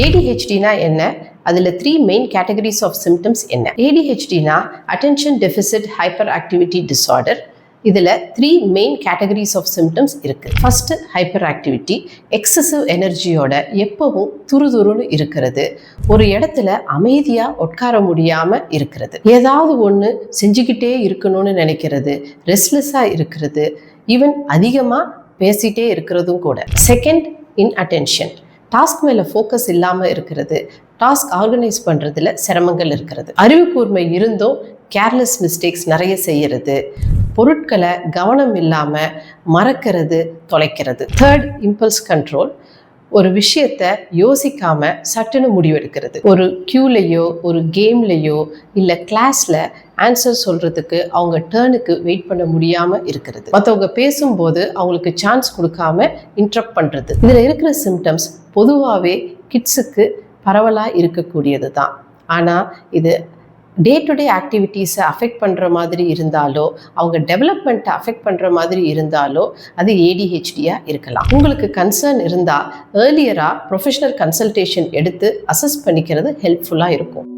ADHDனா என்ன? அதில் 3 main categories of symptoms என்ன? ADHDனா attention deficit hyperactivity disorder. இதில் 3 மெயின் கேட்டகரிஸ் ஆஃப் சிம்டம்ஸ் இருக்குது. ஃபர்ஸ்ட் ஹைப்பர் ஆக்டிவிட்டி, எக்ஸசிவ் எனர்ஜியோட எப்பவும் துருதுருன்னு இருக்கிறது, ஒரு இடத்துல அமைதியாக உட்கார முடியாமல் இருக்கிறது, ஏதாவது ஒன்று செஞ்சுக்கிட்டே இருக்கணும்னு நினைக்கிறது, ரெஸ்ட்லெஸ்ஸாக இருக்கிறது, ஈவன் அதிகமாக பேசிகிட்டே இருக்கிறதும் கூட. செகண்ட், இன்அட்டென்ஷன், டாஸ்க் மேலே ஃபோக்கஸ் இல்லாமல் இருக்கிறது, டாஸ்க் ஆர்கனைஸ் பண்ணுறதுல சிரமங்கள் இருக்கிறது, அறிவு கூர்மை இருந்தும் கேர்லெஸ் மிஸ்டேக்ஸ் நிறைய செய்கிறது, பொருட்களை கவனம் இல்லாமல் மறக்கிறது, தொலைக்கிறது. தேர்ட், இம்பல்ஸ் கண்ட்ரோல், ஒரு விஷயத்தை யோசிக்காமல் சட்டுன்னு முடிவெடுக்கிறது, ஒரு க்யூலையோ ஒரு கேம்லையோ இல்லை கிளாஸில் ஆன்சர் சொல்கிறதுக்கு அவங்க டேர்னுக்கு வெயிட் பண்ண முடியாமல் இருக்கிறது, மற்றவங்க பேசும்போது அவங்களுக்கு சான்ஸ் கொடுக்காம இன்டரப்ட் பண்ணுறது. இதில் இருக்கிற சிம்டம்ஸ் பொதுவாகவே கிட்ஸுக்கு பரவலாக இருக்கக்கூடியது தான். ஆனால் இது டே டு டே ஆக்டிவிட்டீஸை அஃபெக்ட் பண்ணுற மாதிரி இருந்தாலோ, அவங்க டெவலப்மெண்ட்டை அஃபெக்ட் பண்ணுற மாதிரி இருந்தாலோ அது ADHDயாக இருக்கலாம். உங்களுக்கு கன்சர்ன் இருந்தால் ஏர்லியராக ப்ரொஃபஷனல் கன்சல்டேஷன் எடுத்து அசஸ் பண்ணிக்கிறது ஹெல்ப்ஃபுல்லாக இருக்கும்.